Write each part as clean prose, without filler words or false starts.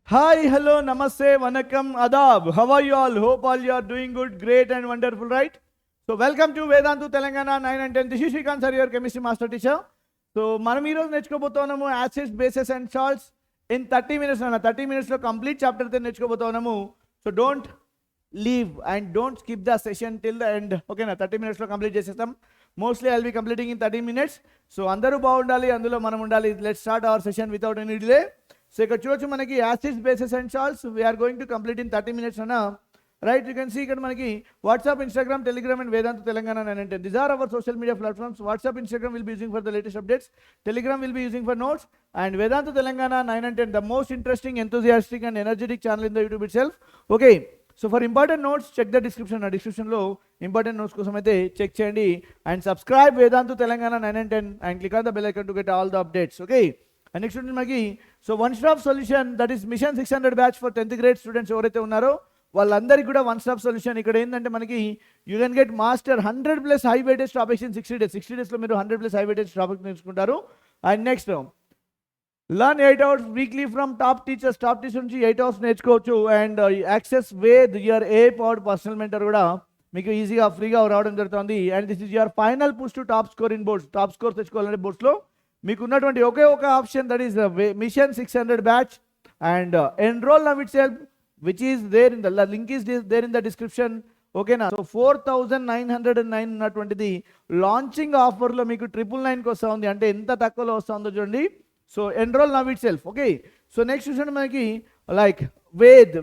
Hi, hello, namaste, vanakkam, adab. How are you all? Hope all you are doing good, great and wonderful, right? So welcome to Vedantu Telangana 9 and 10. This is Shrikant sir, your chemistry master teacher. So మనం ఈరోజు నేర్చుకోబోతున్నాము acids bases and salts in 30 minutes అన్న 30 minutes లో complete chapter తో నేర్చుకోబోతున్నాము. So don't leave and don't skip the session till the end. ఓకేనా, 30 minutes లో complete చేసేస్తాం. Mostly I'll be completing in 30 minutes. So అందరూ బాగుండాలి, అందులో మనం ఉండాలి. Let's start our session without any delay. So ఇక్కడ చూడొచ్చు మనకి acids bases and salts we're going to complete in 30 minutes అన్న. రైట్, యూ కెన్ సీ ఇక్కడ మనకి WhatsApp, Instagram, Telegram and Vedanta Telangana 9 and 10. These are our social media platforms. WhatsApp, Instagram will be using for the latest updates. Telegram will be using for notes. And Vedanta Telangana 9 and 10, the most interesting, enthusiastic and energetic channel in the YouTube itself. Okay, so for important notes, check the description. A description lo important notes kosam aithe check cheyandi and subscribe Vedanta Telangana 9 and 10 and click on the bell icon to get all the updates. Okay, and next one magi, so one stop solution, that is mission 600 batch for 10th grade students ఎవరైతే ఉన్నారో వాళ్ళందరికీ కూడా one stop solution. ఇక్కడ ఏంటంటే మనకి you can get master 100+ high weightage topics in 60 days. 60 days లో మీరు 100+ high weightage topics నేర్చుకుంటారు. And next learn 8 hours weekly from top teachers. Top teacher నుంచి 8 hours నేర్చుకోవచ్చు. And access with your AI powered personal mentor కూడా మీకు ఈజీగా ఫ్రీగా రావడం జరుగుతుంది. And this is your final push to top score in boards. Top score తెచ్చుకోవాలంటే బోర్డ్స్లో మీకు ఉన్నటువంటి ఒకే ఒక option, that is mission 600 batch. And enroll now itself, which is there in the link is there in the description. Okay na, so 4909 ఉన్నటువంటిది launching offer లో మీకు 999 కి వస్తా ఉంది. అంటే ఎంత తక్కువలో వస్తుందో చూడండి. So enroll now itself. Okay, so next చూడండి మనకి like Ved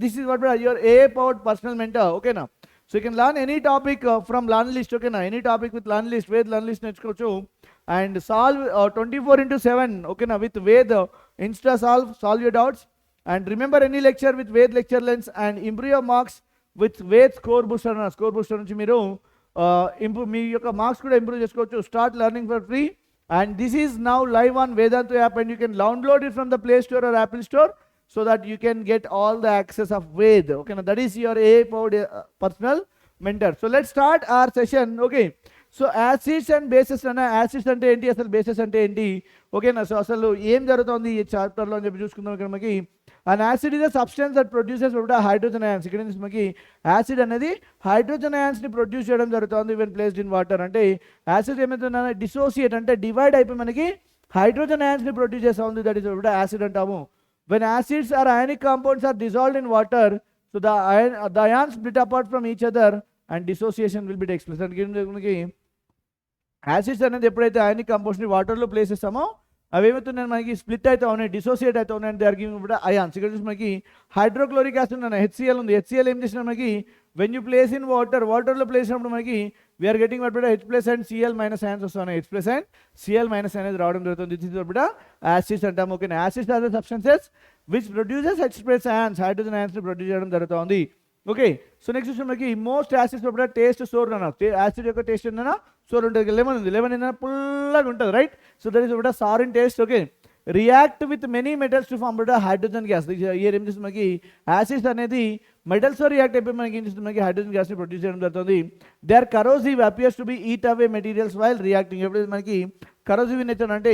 this is what your AI powered personal mentor. ఓకేనా, so you can learn any topic from learn list. ఓకేనా, any topic with learn list, Ved learn list నేర్చుకోవచ్చు. And solve 24/7. ఓకేనా, with Ved insta solve your doubts. And remember any lecture with Ved lecture lens and improve your marks with Ved score booster. Score booster నుంచి మీరు improve మీ యొక్క marks కూడా improve చేసుకోవచ్చు. Start learning for free. And this is now live on Vedantu app and you can download it from the Play Store or Apple Store so that you can get all the access of Ved. ఓకేనా, that is your AI powered personal mentor. So let's start our session. Okay, so acids and bases అన్న. Acids అంటే ఏంటి, అసలు bases అంటే ఏంటి? ఓకేనా, so అసలు ఏం జరుగుతుంది ఈ చాప్టర్లో అని చెప్పి చూసుకుందాం. ఇక్కడ మనకి an acid is a substance that produces hydrogen ions. ఇక్కడ నుంచి మనకి యాసిడ్ అనేది హైడ్రోజన్ అయాన్స్ని ప్రొడ్యూస్ చేయడం జరుగుతుంది వెన్ ప్లేస్డ్ ఇన్ వాటర్. అంటే యాసిడ్ ఏమవుతుందా, డిసోసియేట్ అంటే డివైడ్ అయిపోయి మనకి హైడ్రోజన్ అయాన్స్ని ప్రొడ్యూస్ చేస్తూ ఉంది. దట్ ఈస్ యాసిడ్ అంటాము. When acids are ionic compounds are dissolved in water, so the ions split apart from each other and dissociation will be takes place. అంటే మనకి యాసిడ్స్ అనేది ఎప్పుడైతే అయానిక్ కాంపౌండ్స్ని వాటర్లో ప్లేస్ చేస్తామో అవి ఏమవుతున్నాయి, మనకి స్ప్లిట్ అయితే ఉన్నాయి, డిసోసియేట్ అయితే ఉన్నాయి. దే ఆర్ గివింగ్ కూడా అయాన్స్. ఇక్కడ చూసి మనకి హైడ్రోక్లోరిక్ యాసిడ్ అన్న HCl ఉంది. HCl ఏం చేసినా మనకి వెన్ యూ ప్లేస్ ఇన్ వాటర్లో ప్లేస్ అయినప్పుడు మనకి we're getting what H+ and Cl- ions వస్తున్నాయి. H+ అండ్ Cl- అనేది రావడం జరుగుతుంది. దిస్ ఇస్ వాట్ యాసిడ్స్ అంటాము. Okay, acids are the substances which produces H+ ions, hydrogen అయాన్స్ని ప్రొడ్యూస్ చేయడం జరుగుతుంది. ఓకే, సో నెక్స్ట్ వచ్చి మనకి మోస్ట్ యాసిడ్స్ కూడా టేస్ట్ సోర్ అన్న. యాసిడ్ యొక్క టేస్ట్ ఏంటన్నా సోర్ ఉంటుంది. లెమన్ ఉంది, లెమన్ ఏంటన్నా పుల్లగా ఉంటుంది. రైట్, సో దట్ ఈస్ కూడా sour in taste. Okay, react with many metals to form hydrogen gas. ఇయర్ ఏం చేస్తుంది మనకి యాసిడ్స్ అనేది మెటల్స్తో రియాక్ట్ అయిపోయి మనకి ఏం చేస్తుంది, మనకి హైడ్రోజన్ గ్యాస్ని ప్రొడ్యూస్ చేయడం జరుగుతుంది. They are corrosive, appears to be eat away materials while reacting. ఎప్పుడైతే మనకి కరోసివ్ నేచర్ అంటే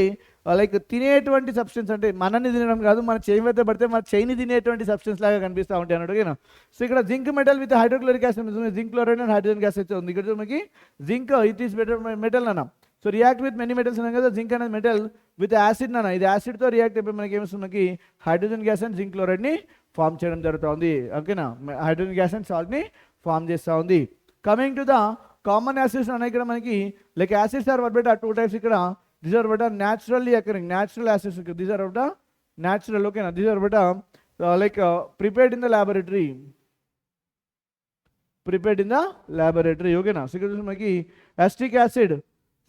లైక్ తినేటువంటి సబ్స్టెన్స్, అంటే మనని తినడం కాదు, మన చేయి మీద పడితే మన చేయిని తినేటువంటి సబ్స్టెన్స్ లాగా కనిపిస్తూ ఉంటాయి అన్నట్టు. ఓకేనా, సో ఇక్కడ zinc metal with hydrochloric acid, zinc chloride and hydrogen gas అయితే ఉంది. ఇక్కడ మనకి జింక్ ఇట్ ఈస్ మెటల్ అన్న. So react with many metals అన్నాం కదా, జింక్ అనేది మెటల్ విత్ యాసిడ్ అన్న. ఇది యాసిడ్తో రియాక్ట్ అయిపోయి మనకి ఏమొస్తుంది, మనకి హైడ్రోజన్ గ్యాస్ అండ్ జింక్ క్లోరైడ్ని ఫామ్ చేయడం జరుగుతుంది. ఓకేనా, హైడ్రోజన్ గ్యాస్ అండ్ సాల్ట్ని ఫామ్ చేస్తూ ఉంది. Coming to the common acids అన్న. ఇక్కడ మనకి like acids are what 2 types. ఇక్కడ these are what are naturally occurring, natural acids. These are what are natural. Okay na, these are what are like prepared in the laboratory. Okay na, so ఇక్కడ మనకి acetic acid,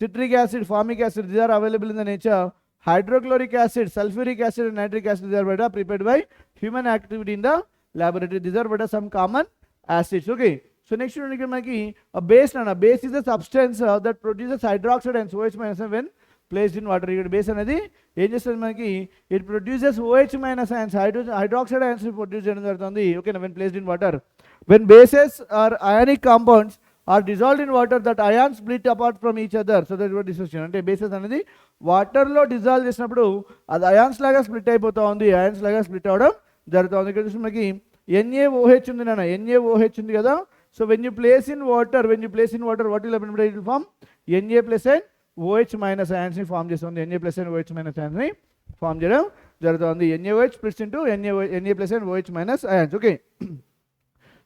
citric acid, formic acid, these are available in the nature. Hydrochloric acid, sulfuric acid and nitric acid, these are what are prepared by human activity in the laboratory. These are what are some common acids. Okay, so next one ఇక్కడ మనకి a base na. Base is a substance that produces hydroxide and OH- when placed in water. ఇక్కడ base అనేది ఏం చేస్తుంది, మనకి it produces OH- ions, hydroxide ions produce చేయడం జరుగుతుంది. Okay, when placed in water. When bases are ionic compounds are dissolved in water that ions split apart from each other so that dissociation. అంటే bases అనేది వాటర్లో dissolve చేసినప్పుడు అది ions లాగా split అయిపోతూ ఉంది, అయాన్స్ లాగా స్ప్లిట్ అవ్వడం జరుగుతుంది. ఇక్కడ చూసి మనకి NaOH ఉంది నాన్న, NaOH ఉంది కదా. So when you place in water what will happen, it will form Na plus and OH minus అయాన్స్ని ఫామ్ చేస్తుంది. Na plus and OH minus అయాన్స్ని ఫామ్ చేయడం జరుగుతుంది. NaOH splits into Na plus and OH minus ions. Okay,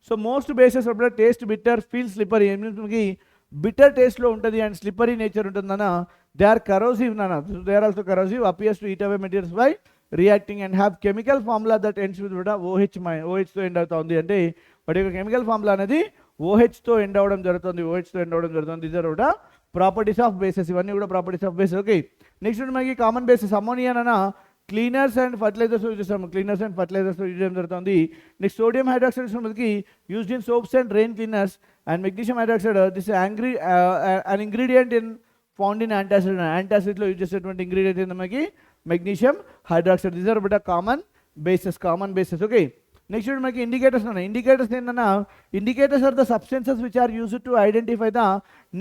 so most bases అప్పుడు taste bitter, feel slippery. మనకి bitter టేస్ట్లో ఉంటుంది and slippery nature ఉంటుందన్న. దే ఆర్ కరోసివ్ నాన్న, they are also corrosive, appears to eat away materials by reacting and have chemical formula that ends with కూడా OHతో end అవుతుంది. అంటే వాటి యొక్క కెమికల్ ఫార్ములా అనేది OHతో ఎండ్ అవ్వడం జరుగుతుంది, OHతో ఎండ్ అవ్వడం జరుగుతుంది. దీస్ ఆర్ కూడా ప్రాపర్టీస్ ఆఫ్ బేసెస్, ఇవన్నీ కూడా properties of bases. Okay, next మనకి కామన్ బేసెస్ అమోనియా అన్న క్లీనర్స్ అండ్ ఫర్టిలైజర్స్ యూజ్ చేస్తాము, క్లీనర్స్ అండ్ ఫర్టిలైజర్స్ యూజ్ చేయడం జరుగుతుంది. నెక్స్ట్ సోడియం హైడ్రాక్సైడ్ మనకి used in soaps and drain cleaners. And magnesium hydroxide this an ingredient in found in antacid, యాంటాసిడ్లో use చేసేటువంటి ingredient ఏంటి మనకి magnesium hydroxide. These are but common bases. Okay, next మనకి indicators అన్న. Indicators ఏంటన్నా, indicators are the substances which are used to identify the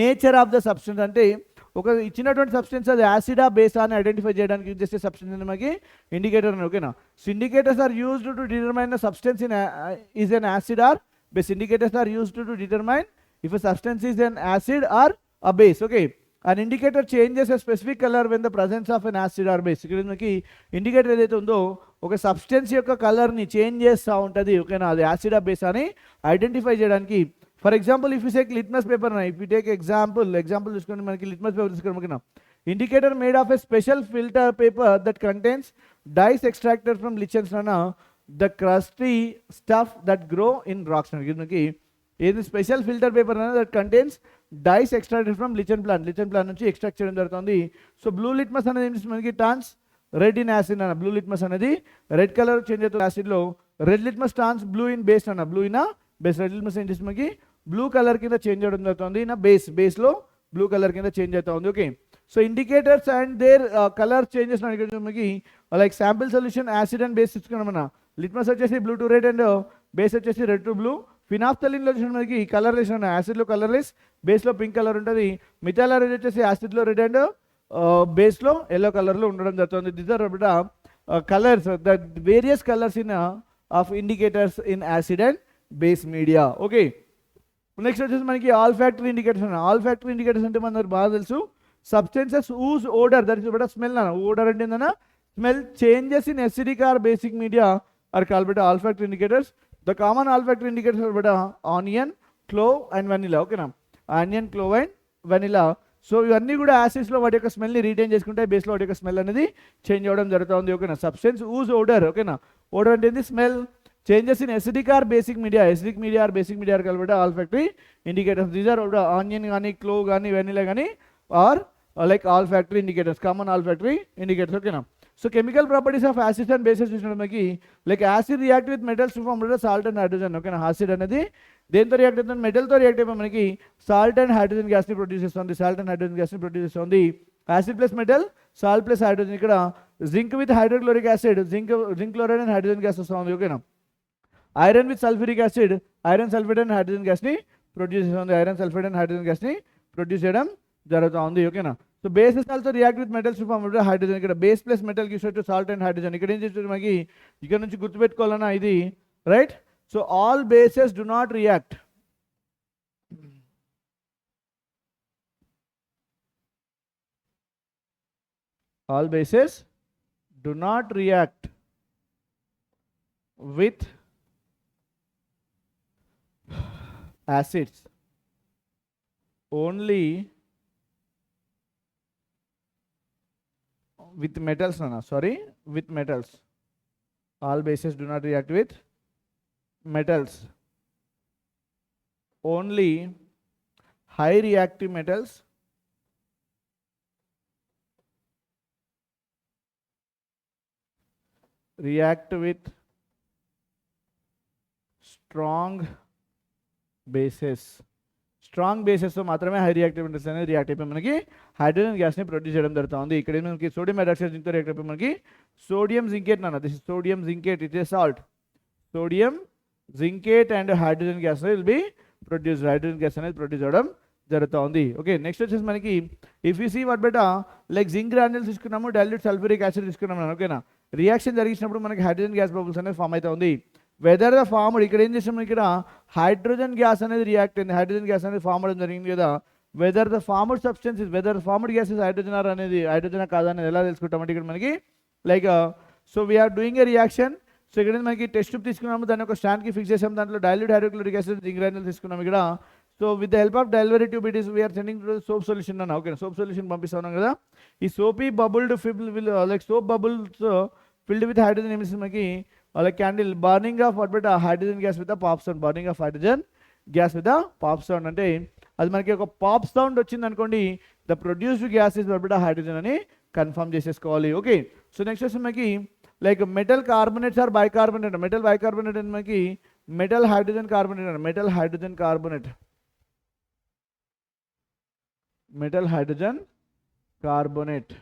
nature of the substance. అంటే ఒక ఇచ్చినటువంటి సబ్స్టెన్స్ అది యాసిడా బేసా అని ఐడెంటిఫై చేయడానికి యూజ్ చేసే సబ్స్టెన్స్ అని మనకి ఇండికేటర్ అని. ఓకేనా, so indicators are used to determine the substance in is an acid or base. Indicators are used to determine if a substance is an acid or a base. Okay, an indicator changes a specific color when the presence of an acid or base. ఇక్కడ మనకి indicator ఏదైతే ఉందో ఒక substance యొక్క కలర్ని change చేస్తూ ఉంటుంది. ఓకేనా, అది యాసిడ్ ఆర్ బేస్ అని ఐడెంటిఫై చేయడానికి. For example if you take litmus paper, if you take example చూసుకోండి, మనకి లిట్మస్ పేపర్ తీసుకోండి. ఓకేనా, indicator made of a special filter paper that contains dyes extracted from lichens అన్న the crusty stuff that grow in rocks. మనకి ఏది special filter paper అనేది that contains dyes extracted from lichen plant నుంచి extract చేయడం జరుగుతుంది. So blue litmus అనేది ఏం మనకి టర్న్స్ రెడ్ ఇన్ యాసిడ్ అన్న. బ్లూ లిట్మస్ అనేది రెడ్ కలర్ చేంజ్ అవుతుంది యాసిడ్లో. Red litmus turns blue in base అన్న, blue in base. Red litmus ఏం చేసి మనకి బ్లూ కలర్ కింద చేంజ్ అవ్వడం జరుగుతుంది. ఇన్ బేస్లో బ్లూ కలర్ కింద చేంజ్ అవుతుంది. Okay, so indicators and their colour changes మనకి like sample solution acid and base తీసుకున్నాం అన్న. లిట్మస్ వచ్చేసి blue to red and base వచ్చేసి రెడ్ టు బ్లూ. ఫినాఫ్థలిన్లో చూసిన మనకి కలర్లెస్ అన్న, యాసిడ్లో కలర్లెస్, బేస్లో పింక్ కలర్ ఉంటుంది. మిథైల్ వచ్చేసి యాసిడ్లో రెడ్ అండ్ బేస్లో ఎల్లో కలర్లో ఉండడం జరుగుతుంది. These are colours, the various colours in of indicators in acid and base media. Okay, next వచ్చేసి మనకి ఆల్ ఫ్యాక్టరీ ఇండికేటర్స్ అన్న. ఆల్ ఫ్యాక్టరీ ఇండికేటర్స్ అంటే మనకు బాగా తెలుసు, substances whose odour, that is but smell అన్న. ఓడర్ అంటే ఏంటన్నా smell changes in acidic or basic media are called but olfactory indicators. The common olfactory indicators are but onion, clove and vanilla. ఓకేనా, onion, clove and vanilla. So ఇవన్నీ కూడా యాసిడ్స్లో వాటి యొక్క స్మెల్ని retain చేసుకుంటే బేస్లో వాటి యొక్క స్మెల్ అనేది చేంజ్ అవ్వడం జరుగుతుంది. ఓకేనా, సబ్స్టెన్స్ ఊజ్ ఓడర్. ఓకేనా, ఓడర్ అంటే ఏంది smell changes in acidic or basic media, acidic media or basic media are కాబట్టి olfactory indicators. These are onion కానీ, క్లోవ్ కానీ, వెనిలా కానీ or like olfactory indicators, common olfactory indicators. ఓకేనా, so chemical properties of acids and bases చూసినప్పుడు మనకి like acid react with metals to form salt and hydrogen. ఓకేనా, acid అనేది దేంతో react అవుతుంది, మెటల్తో రియాక్ట్ అయిపోయి మనకి సాల్ట్ అండ్ హైడ్రోజన్ గ్యాస్ని ప్రొడ్యూస్ చేస్తుంది. సాల్ట్ అండ్ హైడ్రోజన్ గ్యాస్ని ప్రొడ్యూస్ చేస్తుంది. Acid plus metal, salt plus hydrogen. ఇక్కడ zinc with hydrochloric acid, zinc chloride and hydrogen gas వస్తుంది. ఓకేనా, iron with sulphuric acid, iron sulphate and hydrogen గ్యాస్ని produce చేస్తుంది. Iron sulphate and hydrogen గ్యాస్ని produce చేయడం జరుగుతుంది. ఓకేనా, so bases also react with metals to form hydrogen. ఇక్కడ base plus metal gives to salt and hydrogen. ఇక్కడ ఏం చేస్తుంది మనకి, ఇక్కడ నుంచి గుర్తుపెట్టుకోవాలన్నా ఇది right. So all bases do not react, all bases do not react with acids, only with metals. With metals. All bases do not react with metals, only high reactive metals react with strong bases. Strong బేసెస్తో మాత్రమే high reactive index అనేది react అయిపోయి మనకి hydrogen గ్యాస్ని produce చేయడం జరుగుతుంది. ఇక్కడ మనకి సోడియం హైడ్రాక్సైడ్ జింక్తో రియాక్ట్ అయిపోయి మనకి సోడియం జింకేట్ నాన్న, this is sodium zincate, it is salt. Sodium zincate and hydrogen gas will be produce hydrogen gas అనేది ప్రొడ్యూస్ అవ్వడం జరుగుతూ ఉంది. ఓకే, నెక్స్ట్ వచ్చేసి మనకి ఇఫ్ యూ సీ వాట్ బెటా లైక్ జింక్ గ్రాన్యూల్స్ తీసుకున్నాము, డైల్యూట్ సల్ఫ్యూరిక్ యాసిడ్ తీసుకున్నాము. ఓకేనా, రియాక్షన్ జరిగినప్పుడు మనకి హైడ్రోజన్ గ్యాస్ బబుల్స్ అనేది ఫామ్ అవుతా ఉంది. వెదర్ ద ఫార్మ్డ్ ఇక్కడ ఏం చేసాము, ఇక్కడ హైడ్రోజన్ గ్యాస్ అనేది రియాక్ట్ అయింది, హైడ్రోజన్ గ్యాస్ అనేది ఫామ్ అవడం జరిగింది కదా. Whether the formed substance is whether formed gas is hydrogen or అనేది హైడ్రోజన్ కాదా అనేది ఎలా తెలుసుకుంటామంటే ఇక్కడ మనకి like so we are doing a reaction. So ఇక్కడ మనకి టెస్ట్ ట్యూబ్ తీసుకున్నాము, దాన్ని ఒక స్టాండ్కి ఫిక్స్ చేసాము, దాంట్లో dilute hydrochloric acid zinc granule తీసుకున్నాము ఇక్కడ. So with the help of delivery tube it is we're sending to soap solution అన్న. ఓకే, సోప్ సొల్యూషన్ పంపిస్తున్నాం కదా. ఈ soapy bubbled fill like soap bubbles filled with hydrogen emits మనకి like candle burning of what but hydrogen gas with pop sound, burning of hydrogen gas with pop sound అంటే అది మనకి ఒక pop sound వచ్చింది అనుకోండి, the produced gas is what but hydrogen అని confirm చేసేసుకోవాలి. Okay, so next వచ్చి మనకి like metal carbonates or bicarbonate. Metal bicarbonate అని మనకి metal hydrogen carbonate, metal hydrogen carbonate, metal hydrogen carbonate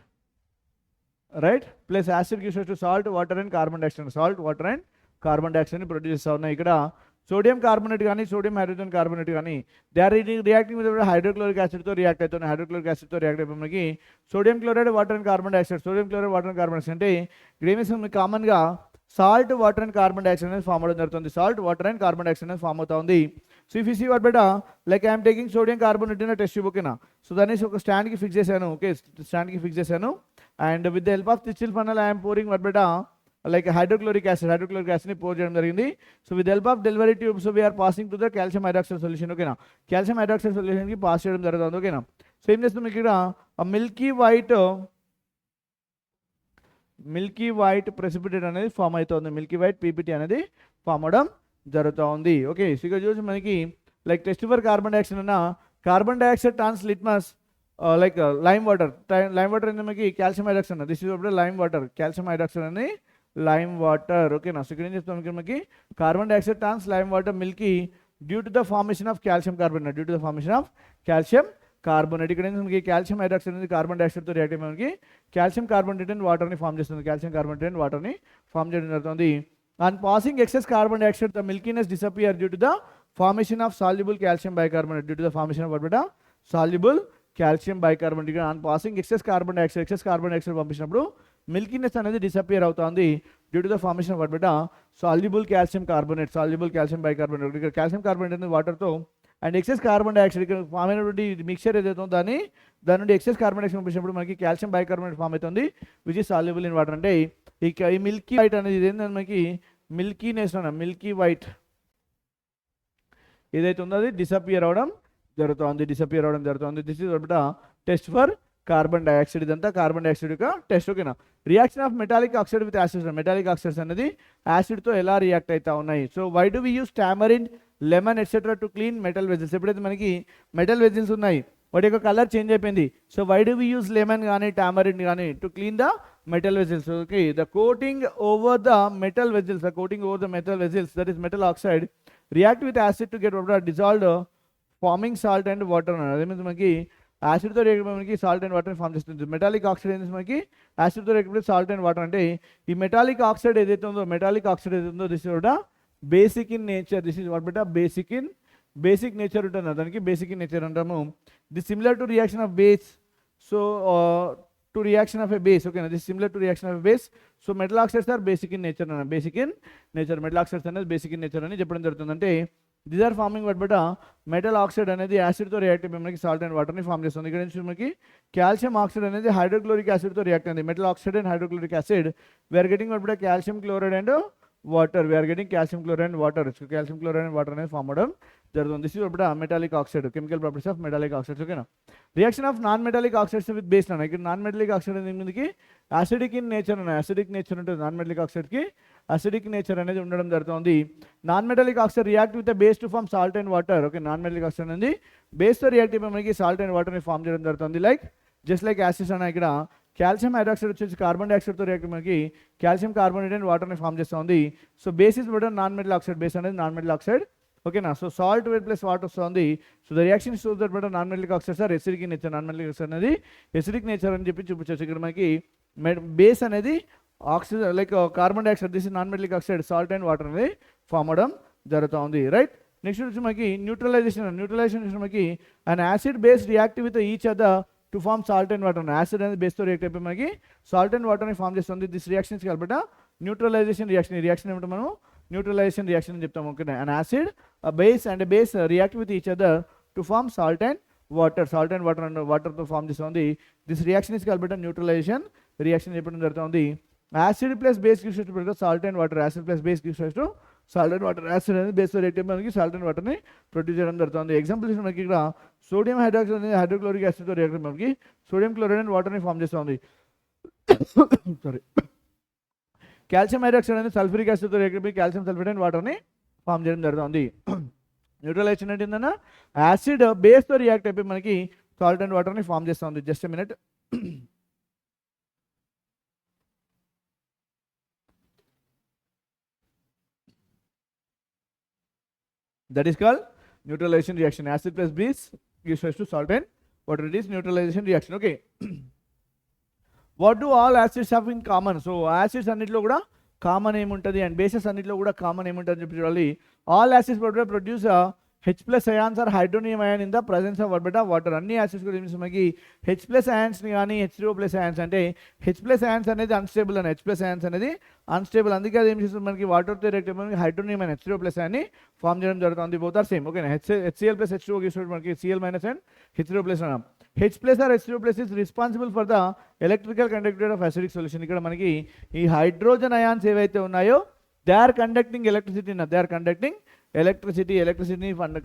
right plus acid gives to salt water and carbon dioxide, salt water and carbon డైఆక్సైడ్ని produce చేస్తూ ఉన్నాయి. ఇక్కడ sodium carbonate కానీ sodium hydrogen carbonate కానీ they are reacting with hydrochloric యాసిడ్తో react అవుతుంది. Hydrochloric యాసిడ్తో react అయిపోయి మనకి sodium chloride water and carbon dioxide, sodium chloride water and carbon dioxide అంటే గ్రేమిస్ కామన్గా salt water and carbon dioxide అనేది ఫామ్ అవడం జరుగుతుంది. Salt water and carbon dioxide అనేది ఫామ్ అవుతా ఉంది. So if you see what బెటా like I'm taking sodium carbonate in test tube. ఓకేనా, సో దాన్ని ఒక స్టాండ్కి ఫిక్స్ చేశాను. ఓకే, స్టాండ్కి ఫిక్స్ చేశాను and with the help of this thistle funnel I'm pouring what బెటా లైక్ హైడ్రోక్లోరిక్ యాసిడ్ని పోర్ చేయడం జరిగింది. So with help of delivery tube so we are passing to the calcium hydroxide solution. ఓకేనా, calcium hydroxide సొల్యూషన్కి pass చేయడం జరుగుతుంది. ఓకేనా, so ఏం చేస్తాం ఇక్కడ మిల్కీ వైట్ ప్రెసిపిటేట్ అనేది ఫామ్ అవుతుంది, మిల్కీ వైట్ పీపీటీ అనేది ఫామ్ అవడం జరుగుతూ ఉంది. ఓకే, సో ఇక్కడ చూసి మనకి like test for carbon dioxide అన్న carbon dioxide turns litmus like lime water అనేది మనకి కాల్షియం హైడ్రాక్సైడ్ అన్న this is lime water, calcium hydroxide అని లైమ్ వాటర్. ఓకేనా, సో ఇక్కడ ఏం చెప్తాం ఇక్కడ మనకి carbon dioxide turns lime water milky due to the formation of calcium carbonate, due to the formation of calcium carbonate. ఇక్కడ మనకి కాల్షియం హైడ్రాక్సైడ్ అనేది కార్బన్ డైఆక్సైడ్తో రియాక్ట్ అయ్యి మనకి కాల్షియం కార్బోనేట్ అండ్ వాటర్ని ఫామ్ చేస్తుంది, కాల్షియం కార్బోనేట్ అండ్ వాటర్ని form చేయడం జరుగుతుంది. And passing excess carbon dioxide the milkiness disappear due to the formation of soluble calcium bicarbonate, due to the formation of what soluble calcium bicarbonate. ఇక్కడ on passing excess carbon dioxide పంపించినప్పుడు milkiness అనేది disappear అవుతుంది due to the formation of what soluble calcium carbonate, soluble calcium bicarbonate. ఇక్కడ calcium carbonate అనేది వాటర్తో and excess carbon dioxide ఇక్కడ form అయినటువంటి mixture ఏదైతే ఉందో దాని నుండి ఎక్సెస్ కార్బన్ డైఆక్సైడ్ పంపించినప్పుడు మనకి కాల్షియం బైకార్బోనేట్ ఫామ్ అవుతుంది which is soluble in water. అంటే ఈ మిల్కీ వైట్ అనేది ఇదేంటంటే మనకి మిల్కీనెస్ అన్న మిల్కీ వైట్ ఏదైతే ఉందో అది డిసపియర్ అవడం జరుగుతుంది. This is test for carbon dioxide. ఇదంతా కార్బన్ డైఆక్సైడ్ యొక్క టెస్ట్. ఓకేనా, reaction of metallic oxide with acids, metallic oxides అనేది యాసిడ్తో ఎలా రియాక్ట్ అవుతా ఉన్నాయి. So why do we use tamarind, lemon etcetera to clean metal vessels. ఎప్పుడైతే మనకి మెటల్ వెజిల్స్ ఉన్నాయి వాటి యొక్క కలర్ చేంజ్ అయిపోయింది, so why do we use lemon కానీ టామరిన్ కానీ to clean the metal vessels. Okay, the coating over the metal vessels, that is metal oxide react with acid to get dissolved farming salt and water. అదే means మనకి యాసిడ్తో react మనకి salt and water form చేస్తుంది. Metallic oxide అనేది మనకి యాసిడ్తో react salt and water. అంటే ఈ metallic oxide ఏదైతే ఉందో this is basic in nature, this is what beta basic nature ఉంటుంది, దానికి బేసిక్ ఇన్ నేచర్ అంటాము. This similar to reaction of base, so to reaction of a base. ఓకేనా, this similar to reaction of a base. So metal oxides are basic in nature metal oxides అనేది basic in nature అని చెప్పడం జరుగుతుంది. అంటే these are forming what బెటా metal oxide అనేది యాసిడ్తో react అయిపోయి మనకి సాల్ట్ అండ్ వాటర్ని ఫామ్ చేస్తుంది. ఇక్కడ నుంచి మనకి కాల్షియం ఆక్సైడ్ అనేది హైడ్రోక్లోరిక్ యాసిడ్తో రియాక్ట్ అయింది. Metal oxide and hydrochloric acid we are getting what బెటా calcium chloride and water, calcium chloride and water అనేది ఫామ్ అవడం జరుగుతుంది. దిస్ ఇస్ వాట్ బెటా metallic oxide, chemical properties of metallic oxides. ఓకేనా, reaction of non metallic oxides with base అన్న. ఇక్కడ non metallic oxide అనేది ముందుకి యాసిడిక్ ఇన్ నేచర్ ఉంటుంది. నాన్ మెటాలిక్ ఆక్సైడ్కి అసిడిక్ నేచర్ అనేది ఉండడం జరుగుతుంది. Non metallic oxide react with base to form salt and water. Okay, non metallic oxide అనేది బేస్తో రియాక్ట్ అయిపోయి మనకి సాల్ట్ అండ్ వాటర్ని ఫామ్ చేయడం జరుగుతుంది. లైక్ జస్ట్ లైక్ యాసిడ్స్ అన్న. ఇక్కడ కాల్షియం హైడ్రాక్సైడ్ వచ్చేసి కార్బన్ డైఆక్సైడ్తో రియాక్ట్ మనకి కాల్షియం కార్బోనేట్ అండ్ వాటర్ని ఫామ్ చేస్తుంది. సో బేసిస్ కూడా నాన్ మెటల్ ఆక్సైడ్, బేస్ అనేది నాన్ మెటల్ ఆక్సైడ్. ఓకేనా, so salt weight plus water వస్తుంది. So the reaction shows that but non metallic oxides are acidic in nature, non metallic oxide అనేది acidic nature అని చెప్పి చూపించవచ్చు. ఇక్కడ మనకి బేస్ అనేది oxygen like carbon dioxide, this is non metallic oxide, salt and water అనేది form అవడం జరుగుతుంది. రైట్, నెక్స్ట్ వచ్చి మనకి న్యూట్రలైజేషన్ మనకి and acid base reactive with each other to form salt and water. Acid అనేది బేస్తో రియాక్ట్ అయిపోయి మనకి సాల్ట్ అండ్ వాటర్ని ఫామ్ చేస్తుంది. దిస్ రియాక్షన్స్ కాబట్టి న్యూట్రలైజేషన్ రియాక్షన్. ఈ రియాక్షన్ ఏమంటే మనం న్యూట్రలైజేషన్ రియాక్షన్ అని చెప్తాము. Okay, and acid base and base react with each other to form salt and water and వాటర్తో ఫామ్ చేస్తుంది. దిస్ రియాక్షన్ ఇస్ కాబట్టి న్యూట్రలైజేషన్ రియాక్షన్ చెప్పడం జరుగుతుంది. Acid plus base gives to salt and water. Acid plus base gives to salt and water. Acid అనేది బేస్తో react అయిపోయి మనకి salt and వాటర్ని ప్రొడ్యూస్ చేయడం జరుగుతుంది. ఎగ్జాంపుల్స్ మనకి ఇక్కడ సోడియం హైడ్రాక్సైడ్ అనేది హైడ్రోక్లోరిక్ యాసిడ్తో రియాక్ట్ అయిపోయి మనకి సోడియం క్లోరైడ్ అండ్ వాటర్ని ఫామ్ చేస్తుంది. సారీ, కాల్షియం హైడ్రాక్సైడ్ అనేది సల్ఫ్యూరిక్ యాసిడ్తో రియాక్ట్ అయిపోయి కాల్షియం సల్ఫేట్ అండ్ వాటర్ని ఫామ్ చేయడం జరుగుతుంది. న్యూట్రలైజేషన్ అంటే ఏంటన్నా యాసిడ్ బేస్తో రియాక్ట్ అయిపోయి మనకి సాల్ట్ అండ్ వాటర్ని ఫామ్ చేస్తుంది. Just a minute. That is called neutralization reaction. Acid plus base gives rise to salt and water. It is neutralization reaction. Okay. What do all acids have in common? So acids అన్నిట్లో కూడా common ఏముంటుంది and bases అన్నిట్లో కూడా common ఏముంటుంది అని చెప్పి చూడాలి. All acids produce H plus ions or hydronium ion in the presence of water. అన్ని యాసిడ్స్ కూడా ఏమి మనకి H plus ions కానీ H2O plus ions అంటే H plus ions అనేది అన్స్టేబుల్ అని H plus ions అనేది అన్స్టేబుల్. అందుకే అది ఏమి చేస్తుంది మనకి వాటర్తో రియాక్ట్ మనకి hydronium and H2O plus ion ని ఫామ్ చేయడం జరుగుతుంది. Both are same. Okay, HCl plus H2O gives మనకి Cl minus and H2O plus అన్నాం. H plus or H2O plus is responsible for the electrical conductivity of acidic solution. ఇక్కడ మనకి ఈ hydrogen ions ఏవైతే ఉన్నాయో దే ఆర్ కండక్టింగ్ ఎలక్ట్రిసిటీని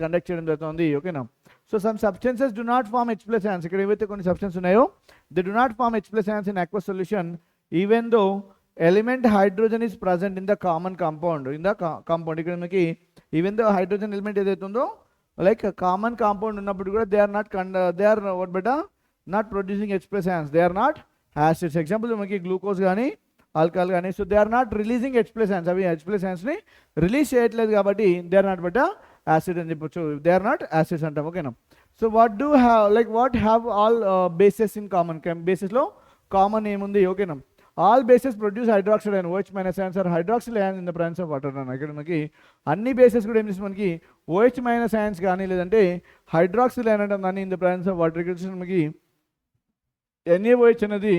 conduct చేయడం జరుగుతుంది. ఓకేనా. So some substances do not form H plus ions. ఇక్కడ ఏవైతే కొన్ని సబ్స్టెన్స్ ఉన్నాయో they do not form H plus ions in aqueous solution even though element hydrogen is present in the common compound. ఇక్కడ మనకి even though hydrogen element ఏదైతే ఉందో like common compound ఉన్నప్పుడు కూడా they are not producing H plus ions. They are not acids. Example మనకి glucose కానీ alcohol కానీ. So they are not releasing H plus ions. అవి H plus ions ని release చేయట్లేదు కాబట్టి దే ఆర్ నాట్ యాసిడ్ అని చెప్పొచ్చు. దే ఆర్ నాట్ యాసిడ్స్ అంటాం. ఓకేనా. So what have all bases in common. బేసెస్లో కామన్ ఏముంది? ఓకేనా. All bases produce hydroxide and OH minus ions or hydroxyl ions in the presence of water అన్న. ఇక్కడ మనకి అన్ని బేసెస్ కూడా ఏం చేస్తుంది మనకి OH minus ions కానీ లేదంటే హైడ్రాక్సిల్ ion అంటే దాన్ని in the presence of water. ఇక్కడ మనకి NaOH అనేది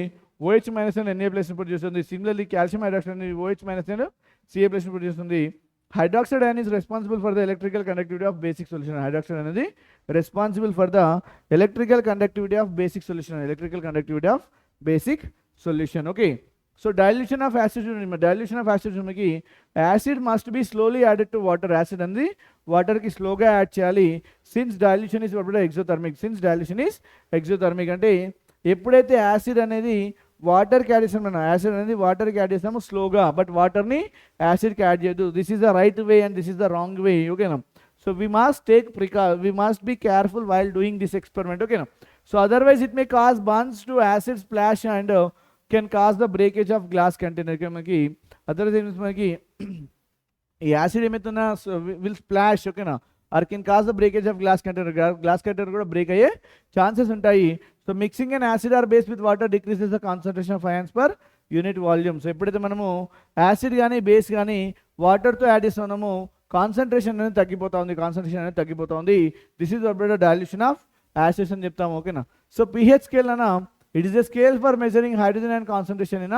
OH minus and Na plus produce చేస్తుంది. సిమిలర్లీ కాల్షియం హైడ్రాక్సైడ్ అనేది OH minus and Ca plus produce చేస్తుంది. Hydroxide ion is responsible for the electrical conductivity of basic solution. Hydroxide అనేది responsible for the electrical conductivity of basic solution. Okay. So dilution of acid మనకి acid must be slowly added to water. Acid అనేది వాటర్కి స్లోగా add చేయాలి. Since dilution is exothermic. అంటే ఎప్పుడైతే acid అనేది వాటర్కి యాడ్ చేస్తామో స్లోగా, బట్ వాటర్ని యాసిడ్కి యాడ్ చేయదు. This is the right way and this is the wrong way. ఓకేనా. So we must be careful while doing this experiment. ఓకేనా. So otherwise it may cause burns to acid splash and can cause the breakage of glass container. మనకి otherwise మనకి ఈ acid ఏమవుతున్నా will splash. ఓకేనా. Or can cause the breakage of glass container కూడా break అయ్యే chances ఉంటాయి. So mixing and acid or base with water decreases the concentration of ions per unit volume. So ఎప్పుడైతే మనము acid కానీ base కానీ వాటర్తో add చేస్తున్నామో కాన్సన్ట్రేషన్ అనేది తగ్గిపోతుంది. This is dilution of acids అని చెప్తాము. ఓకేనా. సో pH స్కేల్ అన్న it is a scale for measuring hydrogen ion concentration in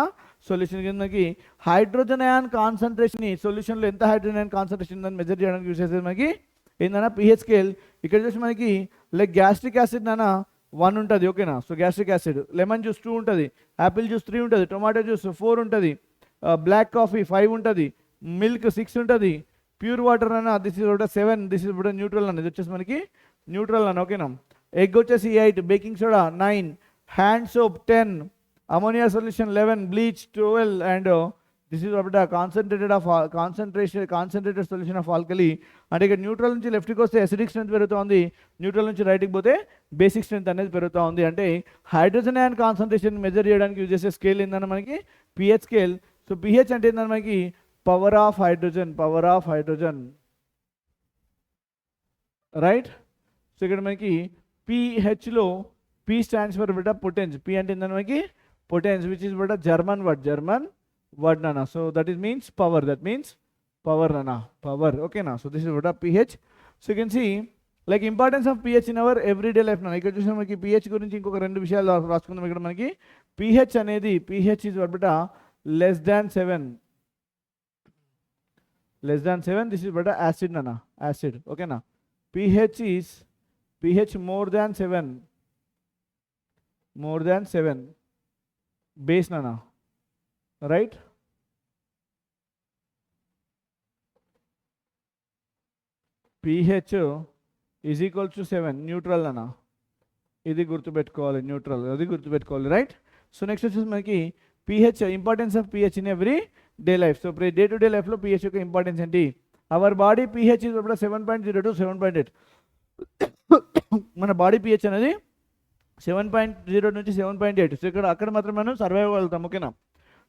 solution. కిందకి హైడ్రోజన్ అయాన్ కాన్సన్ట్రేషన్ సొల్యూషన్లో ఎంత హైడ్రోజన్ అయాన్ కాన్సన్ట్రేషన్ ఉందని మెజర్ చేయడానికి యూజ్ చేసేది మనకి ఏంటన్నా pH స్కేల్. ఇక్కడ చూసి మనకి లైక్ గ్యాస్ట్రిక్ యాసిడ్ నాన్న 1 ఉంటుంది. ఓకేనా. So gastric acid, lemon juice 2 ఉంటుంది, యాపిల్ జ్యూస్ 3 ఉంటుంది, టొమాటో జ్యూస్ 4 ఉంటుంది, బ్లాక్ కాఫీ 5 ఉంటుంది, మిల్క్ 6 ఉంటుంది, ప్యూర్ వాటర్ అన్న this is 7, this is neutral అన్న, ఇది వచ్చేసి మనకి న్యూట్రల్ అన్న. ఓకేనా. ఎగ్ వచ్చేసి 8, baking soda 9, hand soap 10, ammonia solution 11, bleach 12 and this is concentrated solution of alkali. అంటే ఇక్కడ న్యూట్రల్ నుంచి లెఫ్ట్కి వస్తే ఎసిడిక్ స్ట్రెంత్ పెరుగుతుంది, న్యూట్రల్ నుంచి రైట్కి పోతే బేసిక్ స్ట్రెంత్ అనేది పెరుగుతూ ఉంది. అంటే హైడ్రోజన్ అయాన్ కాన్సన్ట్రేషన్ మెజర్ చేయడానికి యూజ్ చేసే స్కేల్ ఏంటన్నా మనకి pH స్కేల్. సో pH అంటే ఏంటన్నా మనకి power of hydrogen right. So ఇక్కడ మనకి pHలో P stands for potence. P అంటే ఏంటన్నా మనకి potence which is German word nana. So that is means power, nana, power. Okay na. So this is what a pH so you can see like importance of pH in our everyday life నా. ఇక్కడ చూసిన మనకి pH గురించి ఇంకొక 2 విషయాలు రాసుకుందాం. ఇక్కడ మనకి pH అనేది pH is but less than 7, less than 7, this is better acid nana, acid, okay na. pH is pH more than 7, base nana, right? pH is equal to 7, neutral nana. ఇది గుర్తుపెట్టుకోవాలి, neutral, అది గుర్తుపెట్టుకోవాలి, right? So next వచ్చేసి మనకి pH, importance of pH in every day life. So day to day లైఫ్లో pH యొక్క importance ఏంటి? Our body pH is 7.0 to 7.8. మన బాడీ pH అనేది 7.0 నుంచి 7.8. సో అక్కడ మాత్రం మనం సర్వైవ్ అవ్వగలుగుతాం, ఓకేనా?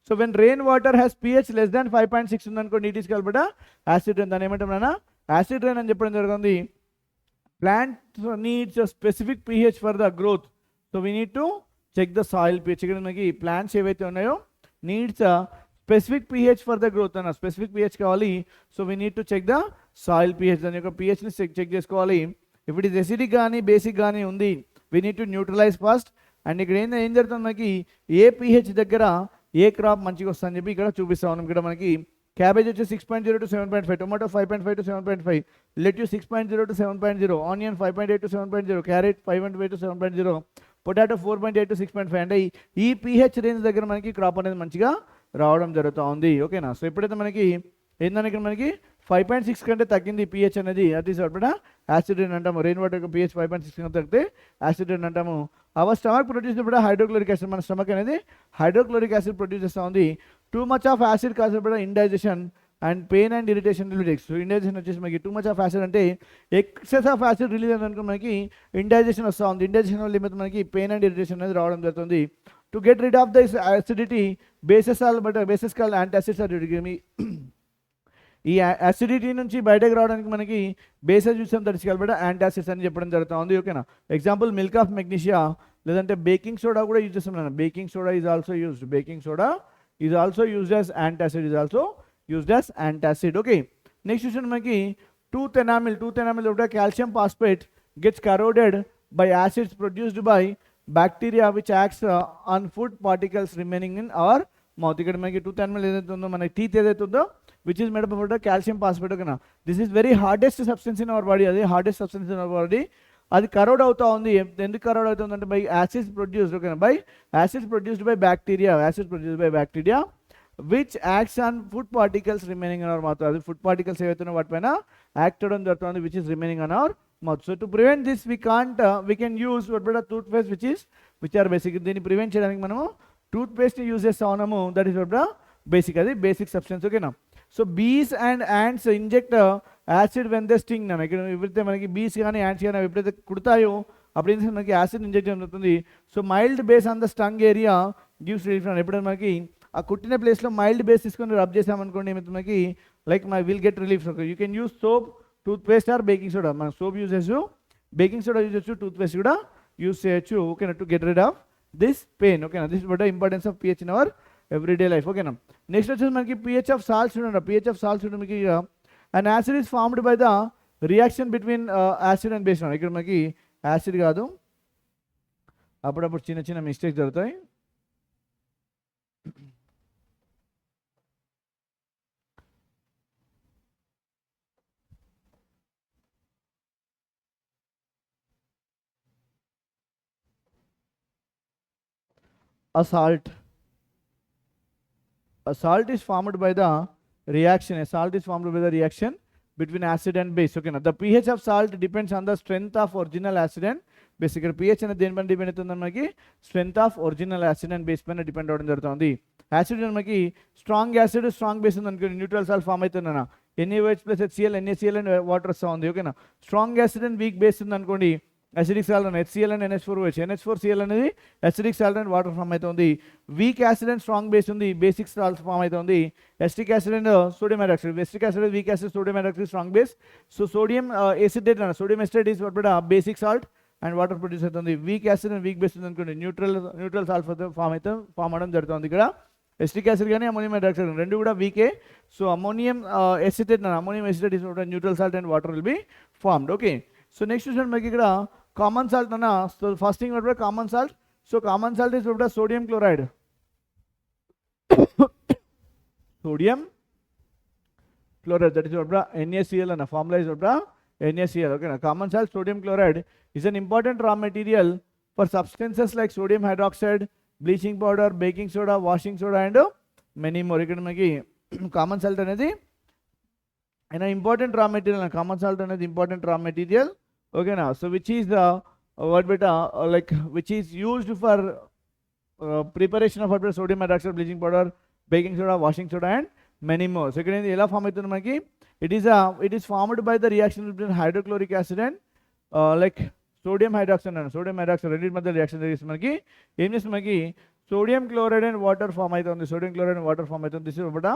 So when rain water has pH less than 5.6 ఉందనుకోండి, it is called acid rain. దాన్ని ఏమంటాం నాన్న? యాసిడ్ రెయిన్ అని చెప్పడం జరుగుతుంది. Plant needs specific pH for the growth. So we need to check the soil pH. ఇక్కడ మనకి ప్లాంట్స్ ఏవైతే ఉన్నాయో needs specific pH for the growth అన్న, స్పెసిఫిక్ pH కావాలి. So we need to check the soil pH. దాని యొక్క pHని check చేసుకోవాలి. ఇఫ్ ఇట్ ఈస్ ఎసిడిక్ కానీ బేసిక్ కానీ ఉంది, we need to neutralize first. And ఇక్కడ ఏం జరుగుతుంది, మనకి ఏ pH దగ్గర ఏ క్రాప్ మంచిగా వస్తుందని చెప్పి ఇక్కడ చూపిస్తా ఉన్నాం. ఇక్కడ మనకి క్యాబేజ్ వచ్చి 6.0 to 7.5, tomato 5.5 to 7.5, lettuce 6.0 to 7.0, onion 5.8 to 7.0, carrot 5.5 to 7.0, potato 4.8 to 6.5. అంటే ఈ pH రేంజ్ దగ్గర మనకి క్రాప్ అనేది మంచిగా రావడం జరుగుతూ ఉంది, ఓకేనా? సో ఎప్పుడైతే మనకి ఏంటంటే ఇక్కడ మనకి 5.6 కంటే తగ్గింది pH అనేది, అది యాసిడ్ రెయిన్ అంటాము. రెయిన్ వాటర్ యొక్క pH 5.6 కంటే తగ్గితే యాసిడ్ రెయిన్ అంటాము. Hour stomach produce hydrochloric acid. మన స్టమక్ అనేది హైడ్రోక్లోరిక్ యాసిడ్ ప్రొడ్యూస్ చేస్తూ ఉంది. Too much of acid cause indigestion and pain and irritation release. So indigestion వచ్చేసి మనకి టూ మచ్ ఆఫ్ యాసిడ్ అంటే ఎక్సెస్ ఆఫ్ యాసిడ్ రిలీజ్ అనుకో మనకి ఇండైజెషన్ వస్తూ ఉంది. ఇండైజెషన్ వల్ల ఏమైతే మనకి పెయిన్ అండ్ ఇరిటేషన్ అనేది రావడం జరుగుతుంది. To get rid of this acidity bases called antacids are used. ఈ యాసిడిటీ నుంచి బయటకు రావడానికి మనకి బేసెస్ చూసాం, దట్ ఇస్ కాల్డ్ యాంటాసిడ్స్ అని చెప్పడం జరుగుతుంది, ఓకేనా? ఎగ్జాంపుల్ మిల్క్ ఆఫ్ మెగ్నీషియా, లేదంటే బేకింగ్ సోడా కూడా యూజ్ చేస్తున్నాను. Baking soda is also used, baking soda is also used as antacid, is also used as antacid, okay? Next చూసిన మనకి tooth enamel calcium phosphate gets corroded by acids produced by bacteria which acts on food particles remaining in our mouth. ఇక్కడ మనకి tooth enamel ఏదైతే ఉందో, మన teeth ఏదైతే ఉందో, which is made up of calcium phosphate, okay na. This is very hardest substance in our body, adi hardest substance in our body. అది కరోడ్ అవుతా ఉంది. ఎందుకు కరోడ్ అవుతుంది అంటే బై యాసిడ్స్ ప్రొడ్యూస్డ్, ఓకేనా? By acids produced by bacteria, acids produced by bacteria which acts on food particles remaining in our mouth. అది food particles ఏవైతున్నాయో వాటిపైన యాక్ట్ అవడం జరుగుతుంది, which is remaining on our mouth. So to prevent this we can use toothpaste which are basic. దీన్ని prevent చేయడానికి మనము టూత్ పేస్ట్ని యూజ్ చేస్తా ఉన్నాము, దట్ ఈస్ బేసిక్, అది బేసిక్ సబ్స్టెన్స్, ఓకేనా? So bees and ants inject acid when they sting నా. ఇక్కడ ఎప్పుడైతే మనకి బీస్ కానీ యాంట్స్ కానీ ఎప్పుడైతే కుడతాయో అప్పుడు ఏంటంటే మనకి యాసిడ్ ఇంజెక్ట్ జరుగుతుంది. So mild base on the stung area gives relief. ఎప్పుడైతే మనకి ఆ కుట్టిన ప్లేస్లో మైల్డ్ బేస్ తీసుకొని రబ్ చేసామనుకోండి, ఏమైతే మనకి like will get relief. You can use soap, toothpaste or baking soda. మనం సోప్ యూజ్ చేయొచ్చు, బేకింగ్ సోడా యూజ్ చేయొచ్చు, టూత్ పేస్ట్ కూడా యూజ్ చేయొచ్చు, ఓకేనా? To get rid of this pain, ఓకేనా? This is importance of pH in our everyday life, ఓకేనా? Next వచ్చేసి మనకి pH ఆఫ్ సాల్ట్స్ చూడండి. pH ఆఫ్ సాల్ట్స్ చూడండి మనకి and acid is formed by the reaction between acid and base. ఇక్కడ మనకి acid కాదు, అప్పుడప్పుడు చిన్న చిన్న మిస్టేక్స్ జరుగుతాయి. A salt is formed by the reaction. A salt is formed by the reaction between acid and base, okay na. The pH of salt depends on the strength of original acid and base. Ikkada pH అనేది దేనిపైన depend అవుతుంది మనకి? Strength of original acid and base పైన depend అవ్వడం జరుగుతుంది. Acid మనకి strong acid strong base ఉంది అనుకోండి, న్యూట్రల్ సాల్ట్ ఫామ్ అవుతుందన్న. NaOH plus HCl, NaCl and water వస్తూ ఉంది, ఓకేనా? Strong acid and weak base ఉంది అనుకోండి, అసిడిక్ సాల్ట్ అని HCl అండ్ NH4OH. NH4Cl అనేది acidic salt and water form అవుతుంది. Weak acid and strong base ఉంది, బేసిక్ సాల్ట్ ఫామ్ అవుతుంది. Acetic acid and sodium hydroxide. Acetic acid weak acid, sodium hydroxide strong base. So sodium acetate అన్న, sodium acetate is basic salt and water produce అవుతుంది. Weak acid and weak base ఉంది అనుకోండి, neutral salt form అవడం జరుగుతుంది. ఇక్కడ acetic acid కానీ ammonium hydroxide రెండు కూడా వీకే. So ammonium acetate is neutral salt and water will be formed. Okay, so next చూడండి మనకి ఇక్కడ కామన్ సాల్ట్ అన్న. So first thing what common salt. So common salt is what sodium chloride. sodium chloride, that is what NaCl and formula is what NaCl. Okay, common salt sodium chloride is an important raw material for substances like sodium hydroxide, bleaching powder, baking soda, washing soda and many more. ఇక్కడ మనకి common salt అనేది an important raw material. Common salt అనేది important raw material. ఓకేనా, so which is the what beta like which is used for preparation of what sodium hydroxide, bleaching powder, baking soda, washing soda and many more. So ఇక్కడ ఎలా form అవుతుంది మనకి, it is formed by the reaction between hydrochloric acid and like sodium hydroxide and sodium hydroxide రెండింటి మధ్య reaction జరిగిస్తే మనకి ఏం చేస్తుంది, మనకి sodium chloride and water form అవుతుంది. Sodium chloride and water form అవుతుంది. This is what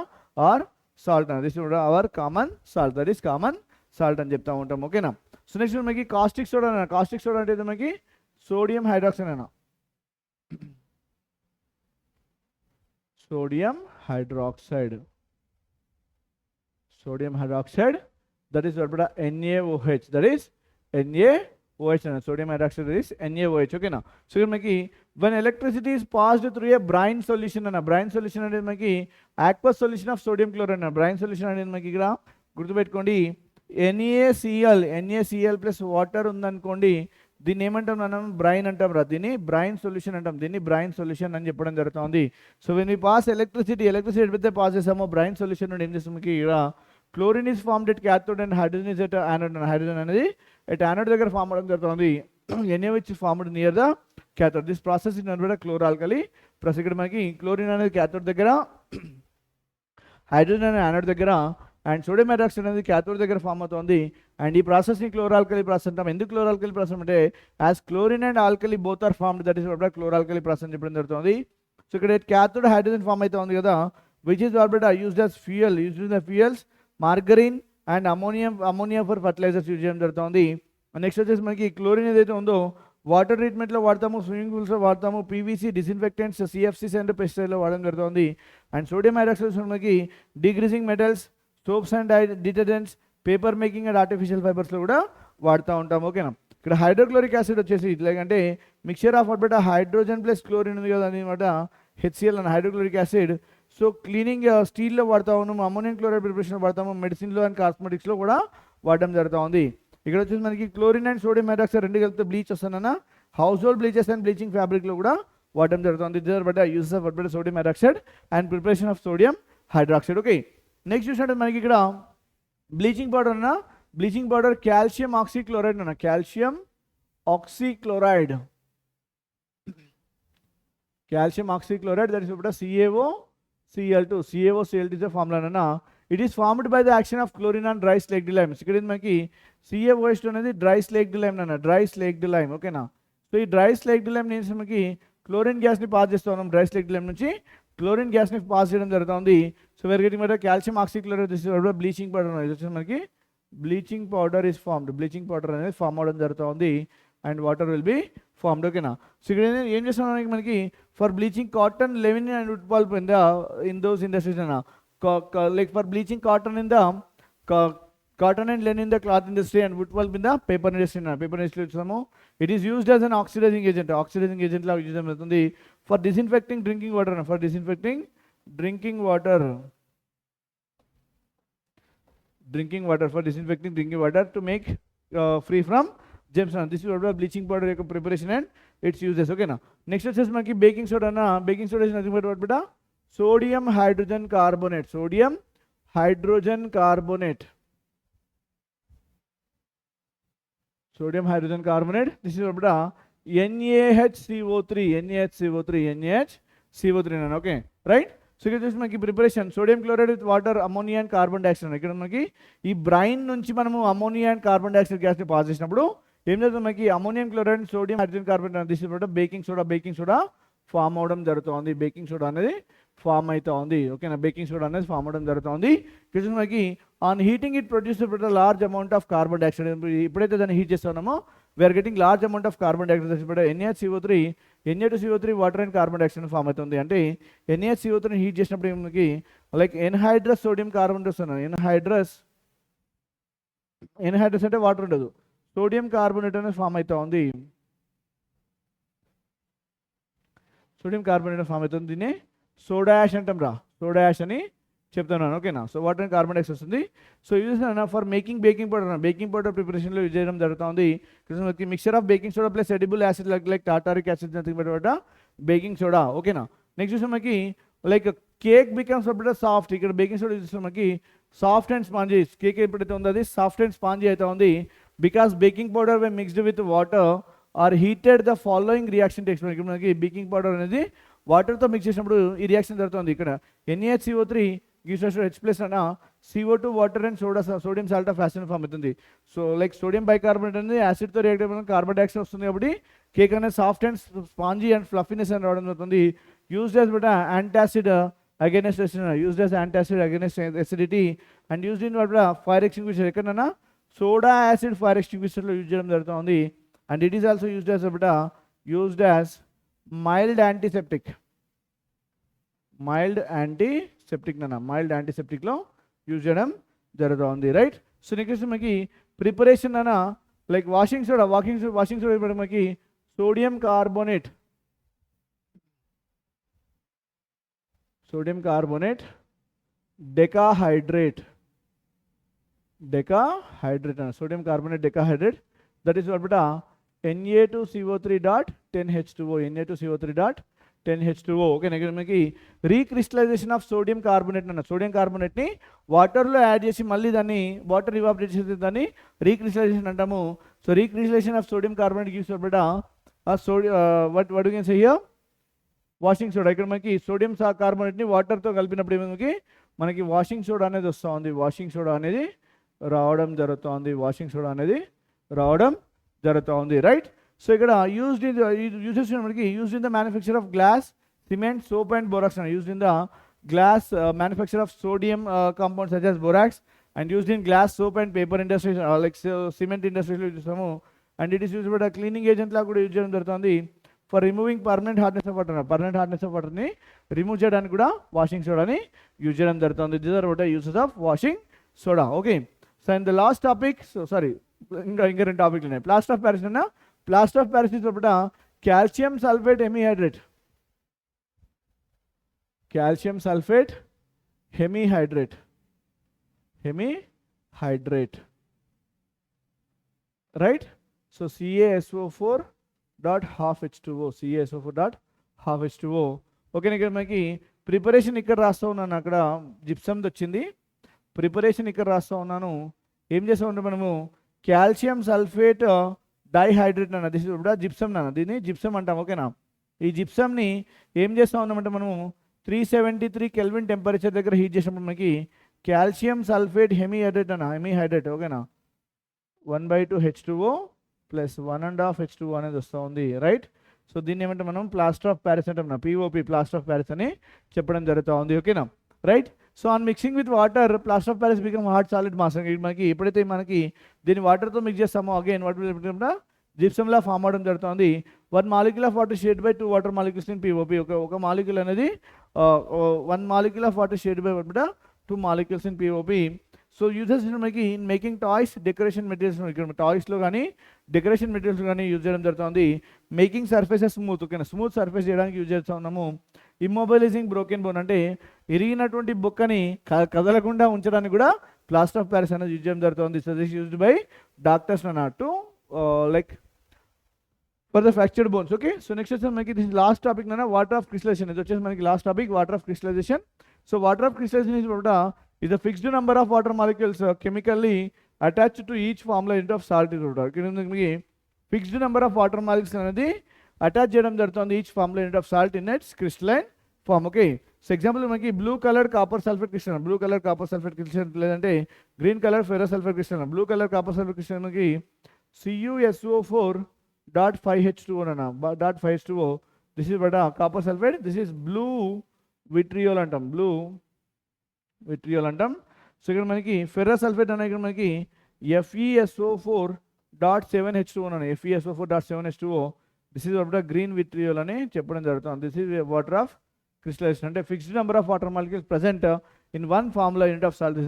our salt అని, this is our common salt, that is common salt అని చెప్తా ఉంటాం. ఓకేనా, సో నెక్స్ట్ మనకి కాస్టిక్ సోడా అన్న. కాస్టిక్ సోడా అంటే మనకి సోడియం హైడ్రాక్సైడ్ అన్న, sodium hydroxide, sodium hydroxide, that is what NaOH, that is NaOH and sodium hydroxide is NaOH. Okay now, so here maki when electricity is passed through a brine solution and a brine solution ante maki aqueous solution of sodium chloride and brine solution ante maki ikkada gurtu pettukondi NaCl plus water ఉందనుకోండి, దీన్ని ఏమంటాం మనం brain అంటాం రా, దీన్ని brain solution అంటాం, దీన్ని brain solution అని చెప్పడం జరుగుతుంది. So when we pass electricity ఎప్పుడైతే పాస్ చేసామో బ్రైన్ సొల్యూషన్ నుండి ఏం చేస్తాం, ఇక్కడ chlorine is formed at cathode and hydrogen is at anode. Hydrogen అనేది ఎట్ యానోడ్ దగ్గర ఫామ్ అవడం జరుగుతుంది. NaOH is formed near the cathode. This process is known as chloralkali process. ఇక్కడ మనకి క్లోరిన్ అనేది క్యాథోడ్ దగ్గర, హైడ్రోజన్ అనేది యానోడ్ దగ్గర అండ్ సోడియం హైడ్రాక్సైడ్ అనేది క్యాథోడ్ దగ్గర ఫామ్ అవుతుంది. అండ్ ఈ ప్రాసెస్ని క్లోరాల్కలి ప్రాసెస్ అంటాం. ఎందుకు క్లోరాల్కలి ప్రాసెస్ అంటే as chlorine and alkali both are formed, that is chloralkali process అని చెప్పడం జరుగుతుంది. సో ఇక్కడ క్యాథోడ్ హైడ్రోజన్ ఫామ్ అవుతుంది కదా, which is used as fuel, used in fuels margarine and ammonia for fertilisers use చేయడం జరుగుతుంది. Next వచ్చేసి మనకి క్లోరిన్ ఏదైతే ఉందో వాటర్ ట్రీట్మెంట్లో వాడతాము, స్విమ్మింగ్ పూల్స్లో వాడతాము, పీవీసీ డిస్ఇన్ఫెక్టెంట్స్, సిఎఫ్సీస్ అండ్ పెస్టిసైడ్లో వాడడం జరుగుతుంది. అండ్ సోడియం హైడ్రాక్సైడ్ మనకి degreasing metals, soaps and detergents, paper making and artificial ఫైబర్స్లో కూడా వాడుతూ ఉంటాం. ఓకేనా, ఇక్కడ హైడ్రోక్లోరిక్ యాసిడ్ వచ్చేసి ఇట్లాగంటే మిక్చర్ ఆఫ్ అన్నమాట హైడ్రోజన్ ప్లస్ క్లోరిన్ ఉంది కదా అనమాట, HCl and hydrochloric acid. So cleaning స్టీల్లో వాడుతూ ఉన్నాము, అమోనియం క్లోరైడ్ ప్రిపరేషన్ వాడతాము, మెడిసిన్లో అండ్ కాస్మెటిక్స్లో కూడా వాడడం జరుగుతూ ఉంది. ఇక్కడ వచ్చేసి మనకి క్లోరిన్ అండ్ సోడియం హైడ్రాక్సైడ్ రెండు కలిపితే బ్లీచ్ వస్తానన్న, household bleaches and bleaching ఫ్యాబ్రిక్లో కూడా వాడడం జరుగుతుంది. Uses of sodium hydroxide and preparation of sodium hydroxide. Okay, next చూసినట్టు మనకి ఇక్కడ బ్లీచింగ్ పౌడర్ అన్న, బ్లీచింగ్ పౌడర్ కాల్షియం ఆక్సీక్లోరైడ్ అన్న, calcium oxychloride, calcium oxychloride, that is CaOCl2, CaOCl2 is a formula అన్న. It is formed by the action of chlorine and dry slaked lime. ఇక్కడ మనకి CaOH2 అనేది dry slaked lime అన్న, dry slaked lime. ఓకేనా, so ఈ dry slaked lime నుంచి మనకి chlorine గ్యాస్ని పాస్ చేస్తూ ఉన్నాం, డ్రై స్లేక్డ్ లైమ్ నుంచి క్లోరిన్ గ్యాస్ని పాస్ చేయడం జరుగుతుంది. సో వేర్ గెటింగ్ మాట calcium oxychloride, this is bleaching powder. ఇది వచ్చేసి మనకి bleaching powder is formed, bleaching powder అనేది ఫామ్ అవడం జరుగుతుంది and water will be formed. ఓకేనా, సో ఇక్కడ ఏం చేస్తున్నాం మనకి for bleaching cotton, Lenin and would pulp in those industries అన్న, like for bleaching cotton in the cotton and linen in the cloth industry and wood pulp in the paper industry. Paper industry it is used as an oxidizing agent la use chestundi for disinfecting drinking water, for disinfecting drinking water, for disinfecting drinking water to make free from germs. This is what bleaching powder యొక్క preparation and its uses. Okay na, next వచ్చేసి మనకి baking soda అన్న. Baking soda is nothing but what beta sodium hydrogen carbonate, sodium hydrogen carbonate, sodium hydrogen carbonate, this is what NaHCO3 nano. Okay, right, so ఇక్కడ చూసి మనకి preparation sodium chloride with water, ammonia and carbon dioxide. ఇక్కడ మనకి ఈ brine నుంచి మనము ammonia and carbon dioxide గ్యాస్ని pass చేసినప్పుడు ఏం జరుగుతుంది, మనకి ammonium chloride, sodium hydrogen carbonate, this is baking soda form అవడం జరుగుతుంది. బేకింగ్ సోడా అనేది ఫామ్ అవుతా ఉంది. ఓకేనా, బేకింగ్ సోడా అనేది ఫామ్ అవడం జరుగుతుంది. ఇక్కడ మనకి on heating it produce large amount of carbon dioxide. ఎప్పుడైతే దాన్ని హీట్ చేస్తున్నామో we are getting large amount of carbon dioxide. NaHCO3, Na2CO3 water and carbon dioxide form అవుతుంది. అంటే NaHCO3 హీట్ చేసినప్పుడు మనకి లైక్ ఎన్హైడ్రస్ సోడియం కార్బన్ వస్తున్నాను, ఎన్హైడ్రస్ ఎన్హైడ్రస్ అంటే water ఉండదు, సోడియం కార్బోనేట్ అనేది ఫామ్ అవుతా ఉంది. సోడియం కార్బోనేట్ ఫామ్ అవుతుంది, దీన్ని సోడా యాష్ అంటాం రా, సోడా యాష్ అని చెప్తున్నాను. ఓకేనా. So water and carbon dioxide వస్తుంది. So use for making baking powder, baking powder ప్రిపరేషన్లో యూజ్ చేయడం జరుగుతుంది. Mixture of baking soda plus edible acid like tartaric acid baking soda. ఓకేనా. నెక్స్ట్ చూస్తే మనకి లైక్ కేక్ బికమ్స్ సాఫ్ట్, ఇక్కడ baking soda చూస్తే మనకి సాఫ్ట్ అండ్ స్పాంజీ, కేక్ ఎప్పుడైతే ఉందో అది సాఫ్ట్ అండ్ స్పాంజీ అయితే ఉంది. Because baking powder way mixed with water or heated the following reaction takes. ఇక్కడ మనకి బేకింగ్ పౌడర్ అనేది వాటర్తో మిక్స్ చేసినప్పుడు ఈ రియాక్షన్ జరుగుతుంది. ఇక్కడ NaHCO3 gives us H plus అన్న CO2 water and sodium salt of acid form అవుతుంది. సో లైక్ సోడియం బైకార్బోనేట్ అనేది యాసిడ్తో రియాక్ట్ అయిపోయిన కార్బన్ డైఆక్సైడ్ వస్తుంది. కాబట్టి కేక్ అనేది soft and spongy and fluffiness అని రావడం జరుగుతుంది. Used as but antacid against used as antacid against acidity and used in fire extinguisher. ఎక్కడన్నా సోడా యాసిడ్ ఫైర్ ఎక్స్టింగ్విషర్లో యూజ్ చేయడం జరుగుతుంది. And it is also used as mild antiseptic, mild యాంటీసెప్టిక్లో use చేయడం జరుగుతుంది. రైట్. సో నెక్స్ట్ మనకి preparation అన్న like washing soda మనకి సోడియం కార్బోనేట్ డెకాహైడ్రేట్ అన్న sodium carbonate decahydrate, that is what Na2CO3.10H2O. Okay. Next మనకి రీక్రిస్టలైజేషన్ ఆఫ్ సోడియం కార్బోనేట్ అన్న sodium కార్బోనేట్ని వాటర్లో యాడ్ చేసి మళ్ళీ దాన్ని వాటర్ ఇవాపరేట్ చేసి దాన్ని రీక్రిస్టలైజేషన్ అంటాము. So recrystallization of sodium carbonate gives what you can say here, washing soda. ఇక్కడ మనకి సోడియం కార్బోనేట్ని వాటర్తో కలిపినప్పుడు మనకి వాషింగ్ సోడా అనేది వస్తుంది, వాషింగ్ సోడా అనేది రావడం జరుగుతుంది. రైట్. సో ఇక్కడ యూజెస్ మనకి used in the manufacture of glass, cement, soap and borax అన్న used in the glass manufacture of sodium compounds such as borax and used in glass, soap and paper industries like cement industries లో use చేస్తాము. And it is use but cleaning agent లాగా కూడా use చేయడం జరుగుతుంది. For removing permanent hardness of వాటర్ని remove చేయడానికి కూడా washing సోడాని యూజ్ చేయడం జరుగుతుంది. These are what uses of washing soda. Okay. So and the last topic, ఇంకా రెండు టాపిక్లు ఉన్నాయి. ప్లాస్టర్ ఆఫ్ ప్యారిస్ అన్న ప్లాస్టర్ ఆఫ్ ప్యారిస్ లోపల calcium sulphate hemihydrate, right. So CaSO4.12H2O. Okay. ఇక్కడ మనకి ప్రిపరేషన్ ఇక్కడ రాస్తూ ఉన్నాను, అక్కడ జిప్సమ్ది వచ్చింది. ప్రిపరేషన్ ఇక్కడ రాస్తూ ఉన్నాను. ఏం చేస్తూ ఉంటాం మనము, కాల్షియం సల్ఫేట్ డైహైడ్రేట్ అన్న దిస్ కూడా జిప్సమ్ అన్న, దీన్ని జిప్సమ్ అంటాం. ఓకేనా. ఈ జిప్సమ్ని ఏం చేస్తూ ఉన్నామంటే మనము 373 కెల్విన్ టెంపరేచర్ దగ్గర హీట్ చేసినప్పుడు మనకి కాల్షియం సల్ఫేట్ హెమీహైడ్రేట్ ఓకేనా 1/2 H2O ప్లస్ 1.5 H2O అనేది వస్తూ ఉంది. రైట్. సో దీన్ని ఏమంటే మనం ప్లాస్టర్ ఆఫ్ ప్యారిస్ అంటాం, POP ప్లాస్టర్ ఆఫ్ ప్యారిస్ అని చెప్పడం జరుగుతూ ఉంది. ఓకేనా. Right. So on mixing with water plaster of Paris become hard solid mass. మనకి ఎప్పుడైతే దీన్ని వాటర్తో మిక్స్ చేస్తామో అగైన్ వాటర్ జిప్సమ్లా ఫామ్ అవడం జరుగుతుంది. 1 molecule of water shared by 2 water molecules in POP. ఒక మాలిక్యూల్ అనేది 1 molecule of water shared by 2 molecules in POP. So uses మనకి in making toys, decoration materials, ఇక్కడ టాయ్స్లో కానీ డెకరేషన్ మెటీరియల్స్ కానీ యూజ్ చేయడం జరుగుతుంది. మేకింగ్ సర్ఫేసెస్ స్మూత్, ఓకేనా, స్మూత్ సర్ఫేస్ చేయడానికి యూజ్ చేస్తూ ఉన్నాము. ఇమ్మొబైలైజింగ్ బ్రోకెన్ బోన్ అంటే ఇరిగినటువంటి బొక్కని కదలకుండా ఉంచడానికి కూడా ప్లాస్టర్ ఆఫ్ ప్యారిస్ అనేది యూజ్ చేయడం జరుగుతుంది. So this used by doctors అన్నట్టు like for the fractured bones. Okay. So next వచ్చేసి మనకి దిస్ లాస్ట్ టాపిక్ నాన్న వాటర్ ఆఫ్ క్రిస్టలైజేషన్. ఇది వచ్చేసి మనకి last topic water of crystallization. So water of crystallization is a fixed number of water molecules chemically attached to each formula unit of salt is fixed number of water molecules అనేది attach చేయడం జరుగుతుంది each formula unit of salt in its crystalline form. Okay. So example మనకి blue colour copper sulphate crystal, లేదంటే green colour ferrous sulphate crystal. Blue colour copper sulphate crystal మనకి CuSO4.5H2O అన్న .5H2O. This is but copper sulphate, this is blue vitriol అంటాం. సో ఇక్కడ మనకి ferrous sulphate అన్న ఇక్కడ మనకి FeSO4.7H2O అన్న FeSO4.7H2O. This is what green vitriol అని చెప్పడం జరుగుతుంది. This is water of crystallization అంటే fixed number of water molecules present in one formula unit of salt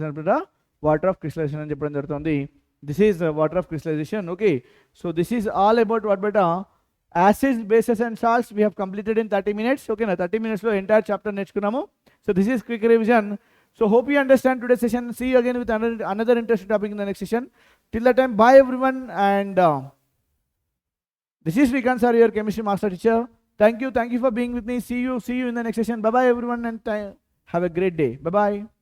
water of crystallization అని చెప్పడం జరుగుతుంది. This is water of crystallization. Okay, so this is all about what beta acids, bases and salts. We have completed in 30 minutes. Okay, na 30 minutes lo entire chapter నేర్చుకున్నాము. So this is quick revision. So hope you understand today's session. See you again with another interesting topic in the next session. Till that time, bye everyone. And this is Srikanth sir, your chemistry master teacher. Thank you for being with me. See you in the next session. Bye bye everyone, and have a great day. Bye bye.